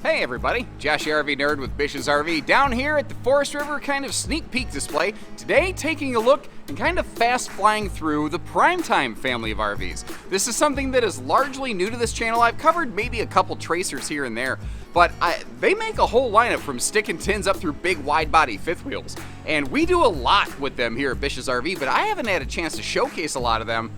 Hey everybody, Josh the RV Nerd with Bish's RV down here at the Forest River kind of sneak peek display. Today taking a look and kind of fast flying through the Primetime family of RVs. This is something that is largely new to this channel. I've covered maybe a couple tracers here and there, but they make a whole lineup from stick and tins up through big wide body fifth wheels. And we do a lot with them here at Bish's RV, but I haven't had a chance to showcase a lot of them.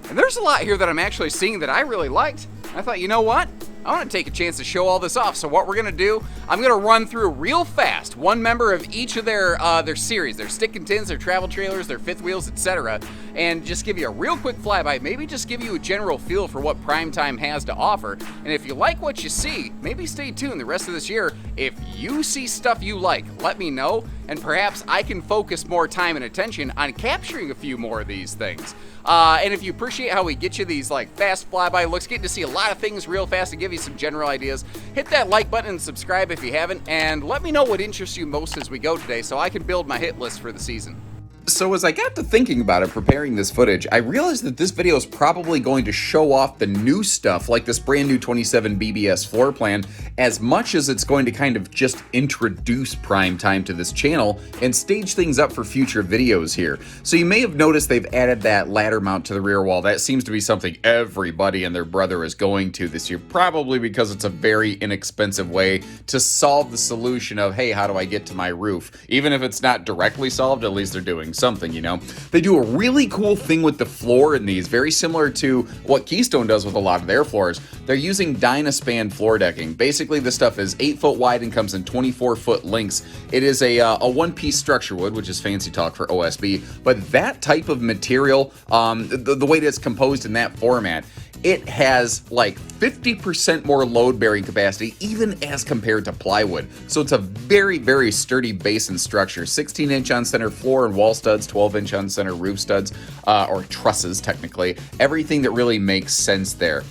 And there's a lot here that I'm actually seeing that I really liked. I thought, you know what? I want to take a chance to show all this off. So what we're gonna do, I'm gonna run through real fast one member of each of their series, their stick and tins, their travel trailers, their fifth wheels, etc., and just give you a real quick flyby. Maybe just give you a general feel for what Primetime has to offer. And if you like what you see, maybe stay tuned the rest of this year. If you see stuff you like, let me know, and perhaps I can focus more time and attention on capturing a few more of these things. And if you appreciate how we get you these like fast flyby looks, getting to see a lot of things real fast and give you some general ideas, hit that like button and subscribe if you haven't, and let me know what interests you most as we go today so I can build my hit list for the season. So as I got to thinking about it, preparing this footage, I realized that this video is probably going to show off the new stuff, like this brand new 27 BBS floor plan, as much as it's going to kind of just introduce Primetime to this channel and stage things up for future videos here. So you may have noticed they've added that ladder mount to the rear wall. That seems to be something everybody and their brother is going to this year, probably because it's a very inexpensive way to solve the solution of, hey, how do I get to my roof? Even if it's not directly solved, at least they're doing something, you know. They do a really cool thing with the floor in these, very similar to what Keystone does with a lot of their floors. They're using Dynaspan floor decking. Basically, this stuff is 8 foot wide and comes in 24-foot lengths. It is a one-piece structure wood, which is fancy talk for OSB, but that type of material, the way that it's composed in that format, it has like 50% more load-bearing capacity, even as compared to plywood. So it's a very, very sturdy base and structure. 16-inch on center floor and wall studs, 12-inch on center roof studs, or trusses technically. Everything that really makes sense there.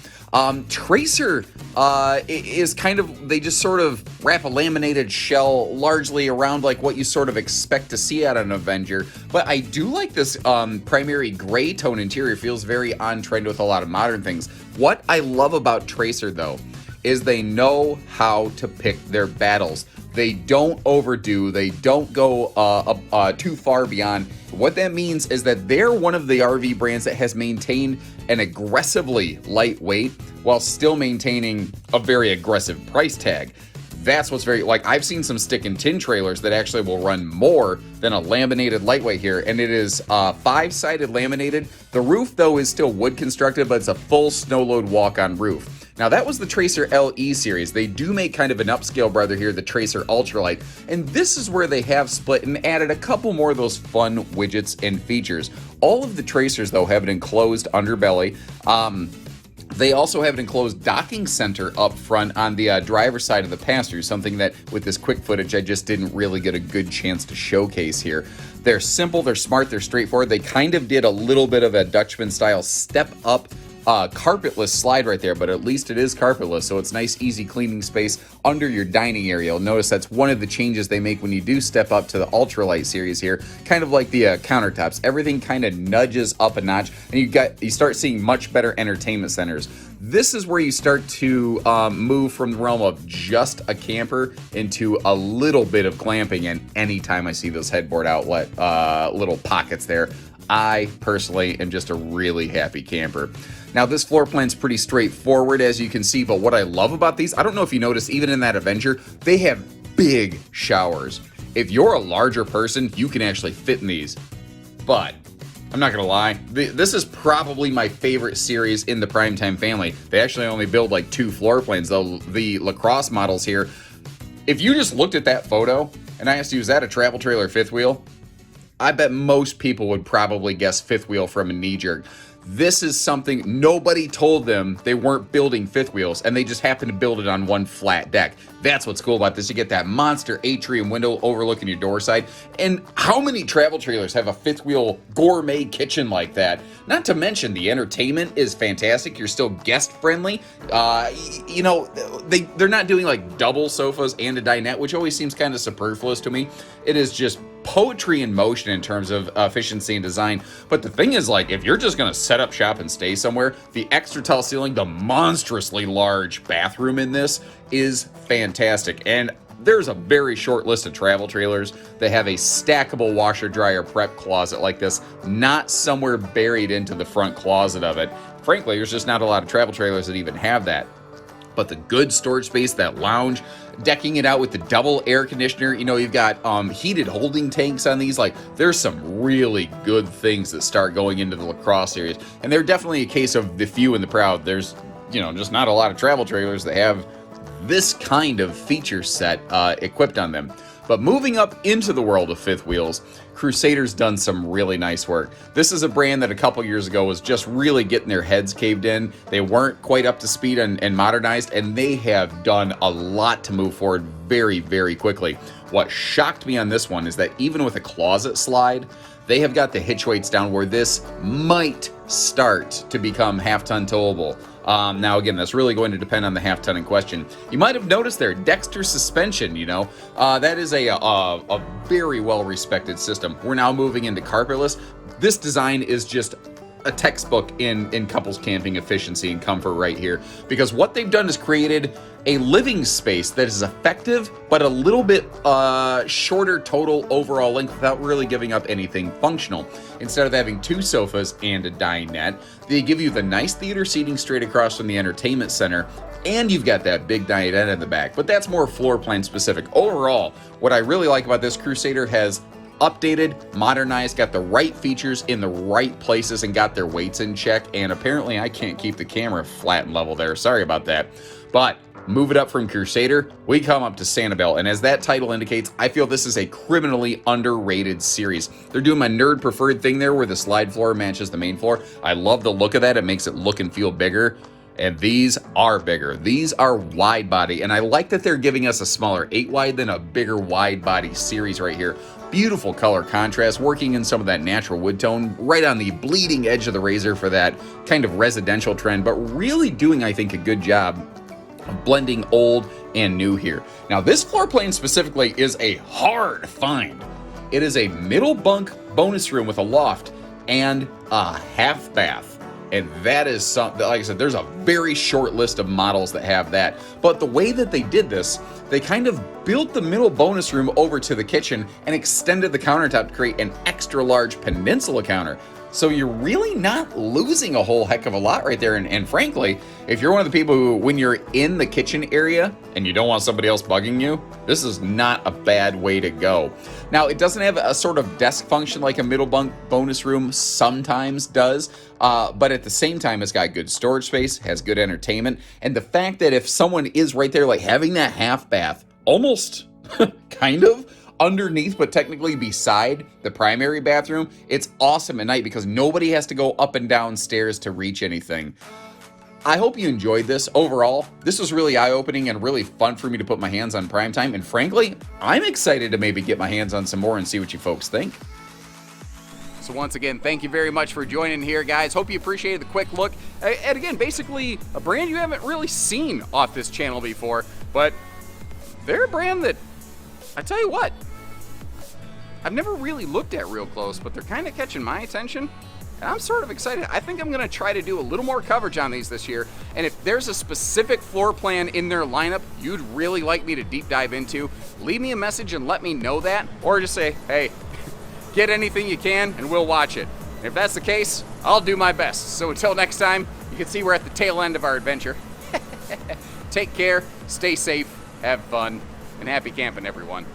Tracer is kind of, they just sort of wrap a laminated shell largely around like what you sort of expect to see out of an Avenger, but I do like this primary gray tone interior. Feels very on trend with a lot of modern things. What I love about Tracer though is they know how to pick their battles. They don't overdo, they don't go too far beyond. What that means is that they're one of the RV brands that has maintained an aggressively lightweight while still maintaining a very aggressive price tag. That's what's very, like, I've seen some stick and tin trailers that actually will run more than a laminated lightweight here, and it is 5-sided laminated. The roof though is still wood constructed, but it's a full snow load walk-on roof. Now that was the Tracer LE series. They do make kind of an upscale brother here, the Tracer Ultralite, and this is where they have split and added a couple more of those fun widgets and features. All of the Tracers though have an enclosed underbelly. They also have an enclosed docking center up front on the driver's side of the passenger, something that with this quick footage I just didn't really get a good chance to showcase here. They're simple, they're smart, they're straightforward. They kind of did a little bit of a Dutchman style step up carpetless slide right there, but at least it is carpetless, so it's nice easy cleaning space under your dining area. You'll notice that's one of the changes they make when you do step up to the Ultralite series here, kind of like the countertops. Everything kind of nudges up a notch, and you start seeing much better entertainment centers. This is where you start to move from the realm of just a camper into a little bit of glamping, and anytime I see those headboard outlet little pockets there, I personally am just a really happy camper. Now this floor plan's pretty straightforward as you can see, but what I love about these, I don't know if you noticed, even in that Avenger, they have big showers. If you're a larger person, you can actually fit in these, but I'm not gonna lie, this is probably my favorite series in the Primetime family. They actually only build like 2 floor plans, though the Lacrosse models here, if you just looked at that photo and I asked you, is that a travel trailer fifth wheel? I bet most people would probably guess fifth wheel from a knee jerk. This is something nobody told them they weren't building fifth wheels, and they just happened to build it on one flat deck. That's what's cool about this. You get that monster atrium window overlooking your door side. And how many travel trailers have a fifth wheel gourmet kitchen like that? Not to mention the entertainment is fantastic. You're still guest friendly. You know, they're not doing like double sofas and a dinette, which always seems kind of superfluous to me. It is just poetry in motion in terms of efficiency and design. But the thing is, like, if you're just gonna set up shop and stay somewhere, the extra tall ceiling, the monstrously large bathroom in this is fantastic. And there's a very short list of travel trailers that have a stackable washer dryer prep closet like this, not somewhere buried into the front closet of it. Frankly, there's just not a lot of travel trailers that even have that. But the good storage space, that lounge, decking it out with the double air conditioner. You know, you've got heated holding tanks on these. Like, there's some really good things that start going into the Lacrosse series. And they're definitely a case of the few and the proud. There's, you know, just not a lot of travel trailers that have this kind of feature set equipped on them. But moving up into the world of fifth wheels, Crusader's done some really nice work. This is a brand that a couple years ago was just really getting their heads caved in. They weren't quite up to speed and modernized, and they have done a lot to move forward very, very quickly. What shocked me on this one is that even with a closet slide, they have got the hitch weights down where this might start to become half-ton towable. Now, again, that's really going to depend on the half-ton in question. You might have noticed there, Dexter suspension, you know. That is a very well-respected system. We're now moving into carpetless. This design is just a textbook in couples camping efficiency and comfort right here, because what they've done is created a living space that is effective but a little bit shorter total overall length without really giving up anything functional. Instead of having two sofas and a dinette, they give you the nice theater seating straight across from the entertainment center, and you've got that big dinette in the back, but that's more floor plan specific. Overall, what I really like about this, Crusader has updated, modernized, got the right features in the right places, and got their weights in check. And apparently I can't keep the camera flat and level there. Sorry about that. But move it up from Crusader, we come up to Sanibel. And as that title indicates, I feel this is a criminally underrated series. They're doing my nerd preferred thing there where the slide floor matches the main floor. I love the look of that. It makes it look and feel bigger. And these are bigger. These are wide body. And I like that they're giving us a smaller 8 wide than a bigger wide body series right here. Beautiful color contrast, working in some of that natural wood tone, right on the bleeding edge of the razor for that kind of residential trend, but really doing, I think, a good job of blending old and new here. Now, this floor plan specifically is a hard find. It is a middle bunk bonus room with a loft and a half bath. And that is something, like I said, there's a very short list of models that have that. But the way that they did this, they kind of built the middle bonus room over to the kitchen and extended the countertop to create an extra large peninsula counter. So you're really not losing a whole heck of a lot right there. And frankly, if you're one of the people who, when you're in the kitchen area and you don't want somebody else bugging you, this is not a bad way to go. Now, it doesn't have a sort of desk function like a middle bunk bonus room sometimes does, but at the same time, it's got good storage space, has good entertainment, and the fact that if someone is right there, like having that half bath, almost kind of underneath, but technically beside the primary bathroom, it's awesome at night because nobody has to go up and down stairs to reach anything. I hope you enjoyed this. Overall, this was really eye-opening and really fun for me to put my hands on Primetime, and frankly, I'm excited to maybe get my hands on some more and see what you folks think. So once again, thank you very much for joining here, guys. Hope you appreciated the quick look. And again, basically a brand you haven't really seen off this channel before, but they're a brand that, I tell you what, I've never really looked at real close, but they're kind of catching my attention. And I'm sort of excited. I think I'm going to try to do a little more coverage on these this year. And if there's a specific floor plan in their lineup you'd really like me to deep dive into, leave me a message and let me know that. Or just say, hey, get anything you can and we'll watch it. And if that's the case, I'll do my best. So until next time, you can see we're at the tail end of our adventure. Take care, stay safe, have fun, and happy camping, everyone.